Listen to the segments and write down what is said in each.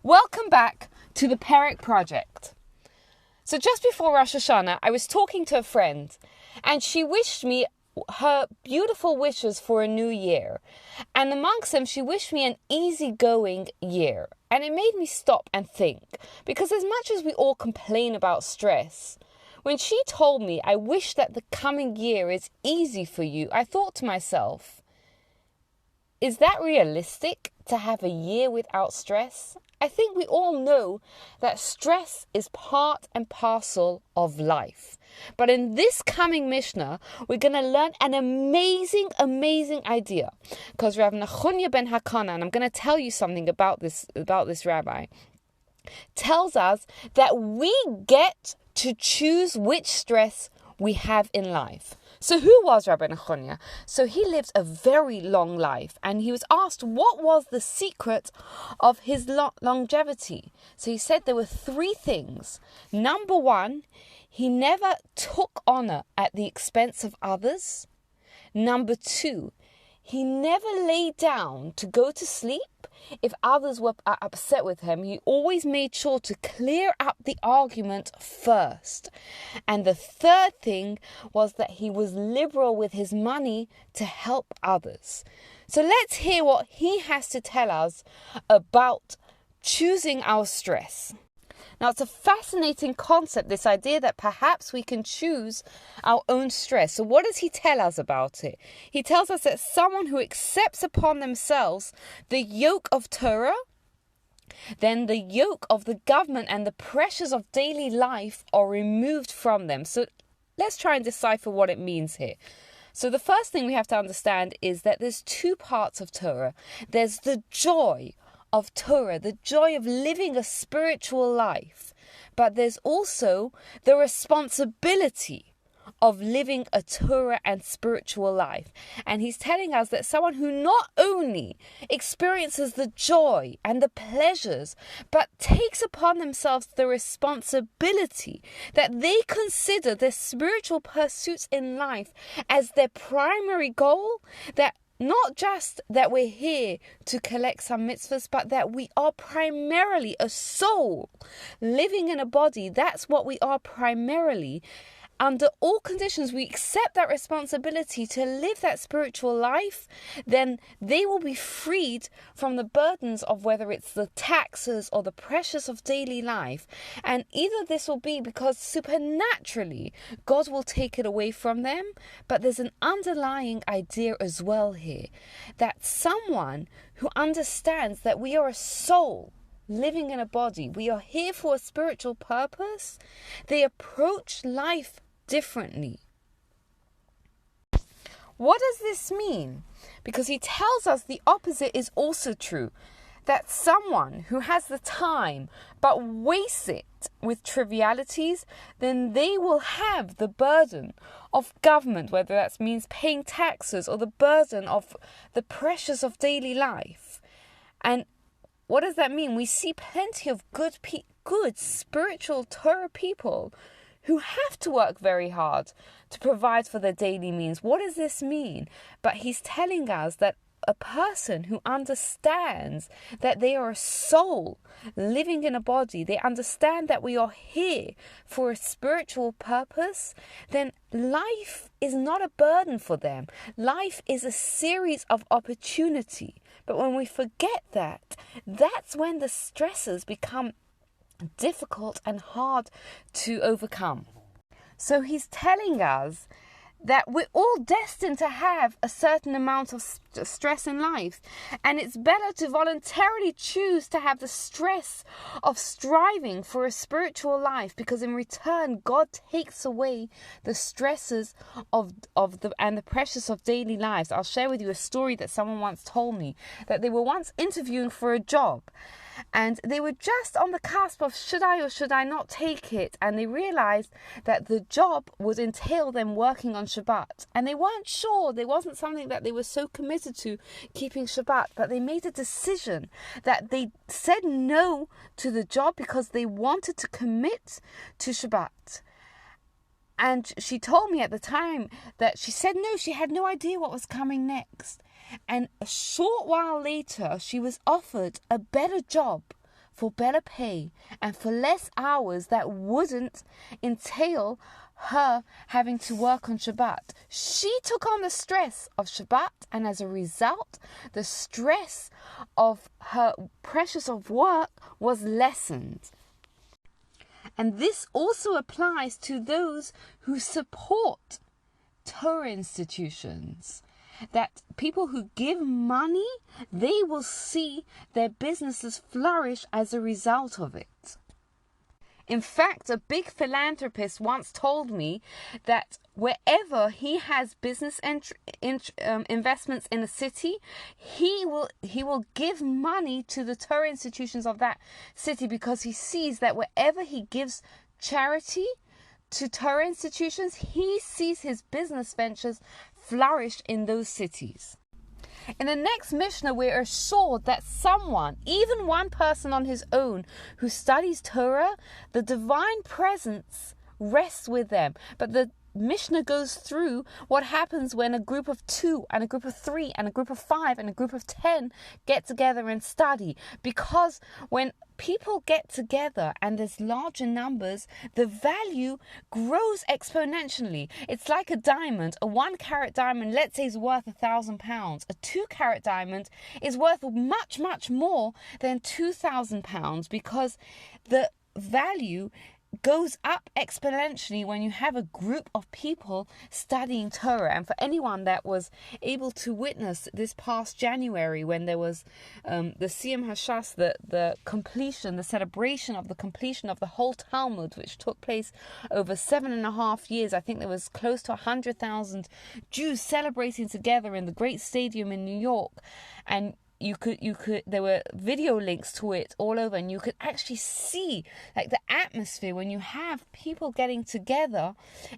Welcome back to the Perek Project. So just before Rosh Hashanah, I was talking to a friend and she wished me her beautiful wishes for a new year. And amongst them, she wished me an easygoing year. And it made me stop and think, because as much as we all complain about stress, when she told me, I wish that the coming year is easy for you, I thought to myself, is that realistic to have a year without stress? I think we all know that stress is part and parcel of life. But in this coming Mishnah, we're going to learn an amazing idea. Because Rav Nachunya ben Hakana, and I'm going to tell you something about this rabbi, tells us that we get to choose which stress we have in life. So who was Rabbi Nachunya? So he lived a very long life, and he was asked what was the secret of his longevity. So he said there were three things. Number one, he never took honor at the expense of others. Number two, he never lay down to go to sleep if others were upset with him. He always made sure to clear up the argument first. And the third thing was that he was liberal with his money to help others. So let's hear what he has to tell us about choosing our stress. Now, it's a fascinating concept, this idea that perhaps we can choose our own stress. So what does he tell us about it? He tells us that someone who accepts upon themselves the yoke of Torah, then the yoke of the government and the pressures of daily life are removed from them. So let's try and decipher what it means here. So the first thing we have to understand is that there's two parts of Torah. There's the joy of Torah, the joy of living a spiritual life. But there's also the responsibility of living a Torah and spiritual life. And he's telling us that someone who not only experiences the joy and the pleasures, but takes upon themselves the responsibility that they consider their spiritual pursuits in life as their primary goal, that not just that we're here to collect some mitzvahs, but that we are primarily a soul living in a body. That's what we are primarily. Under all conditions, we accept that responsibility to live that spiritual life, then they will be freed from the burdens of whether it's the taxes or the pressures of daily life. And either this will be because supernaturally God will take it away from them, but there's an underlying idea as well here, that someone who understands that we are a soul living in a body, we are here for a spiritual purpose, they approach life differently. What does this mean? Because he tells us the opposite is also true. That someone who has the time but wastes it with trivialities, then they will have the burden of government, whether that means paying taxes or the burden of the pressures of daily life. And what does that mean? We see plenty of good spiritual Torah people who have to work very hard to provide for their daily means. What does this mean? But he's telling us that a person who understands that they are a soul living in a body, they understand that we are here for a spiritual purpose, then life is not a burden for them. Life is a series of opportunity. But when we forget that, that's when the stresses become difficult and hard to overcome. So he's telling us that we're all destined to have a certain amount of stress in life, and it's better to voluntarily choose to have the stress of striving for a spiritual life, because in return God takes away the stresses of the pressures of daily lives. I'll share with you a story that someone once told me, that they were once interviewing for a job, and they were just on the cusp of should I or should I not take it, and they realized that the job would entail them working on Shabbat, and they weren't sure. There wasn't something that they were so committed to, keeping Shabbat, but they made a decision that they said no to the job because they wanted to commit to Shabbat. And she told me at the time that she said no, she had no idea what was coming next. And a short while later, she was offered a better job for better pay and for less hours that wouldn't entail her having to work on Shabbat. She took on the stress of Shabbat, and as a result, the stress of her pressures of work was lessened. And this also applies to those who support Torah institutions. That people who give money, they will see their businesses flourish as a result of it. In fact, a big philanthropist once told me that wherever he has business investments in a city, he will give money to the Torah institutions of that city, because he sees that wherever he gives charity to Torah institutions, he sees his business ventures flourish in those cities. In the next Mishnah, we're assured that someone, even one person on his own, who studies Torah, the divine presence rests with them. But the Mishnah goes through what happens when a group of 2 and a group of 3 and a group of 5 and a group of 10 get together and study. Because when people get together and there's larger numbers, the value grows exponentially. It's like a diamond. A 1-carat diamond, let's say, is worth £1,000. A 2-carat diamond is worth much, much more than £2,000, because the value goes up exponentially when you have a group of people studying Torah. And for anyone that was able to witness this past January, when there was the Siyum Hashas, the completion, the celebration of the completion of the whole Talmud, which took place over 7.5 years. I think there was close to 100,000 Jews celebrating together in the great stadium in New York. And you could there were video links to it all over, and you could actually see like the atmosphere when you have people getting together.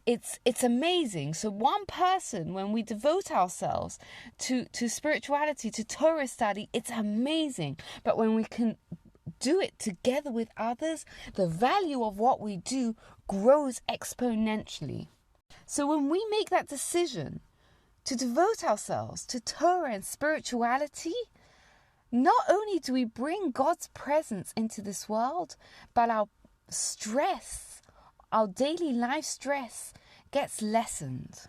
It's amazing. So one person, when we devote ourselves to spirituality, to Torah study, it's amazing. But when we can do it together with others, the value of what we do grows exponentially. So when we make that decision to devote ourselves to Torah and spirituality, not only do we bring God's presence into this world, but our stress, our daily life stress, gets lessened.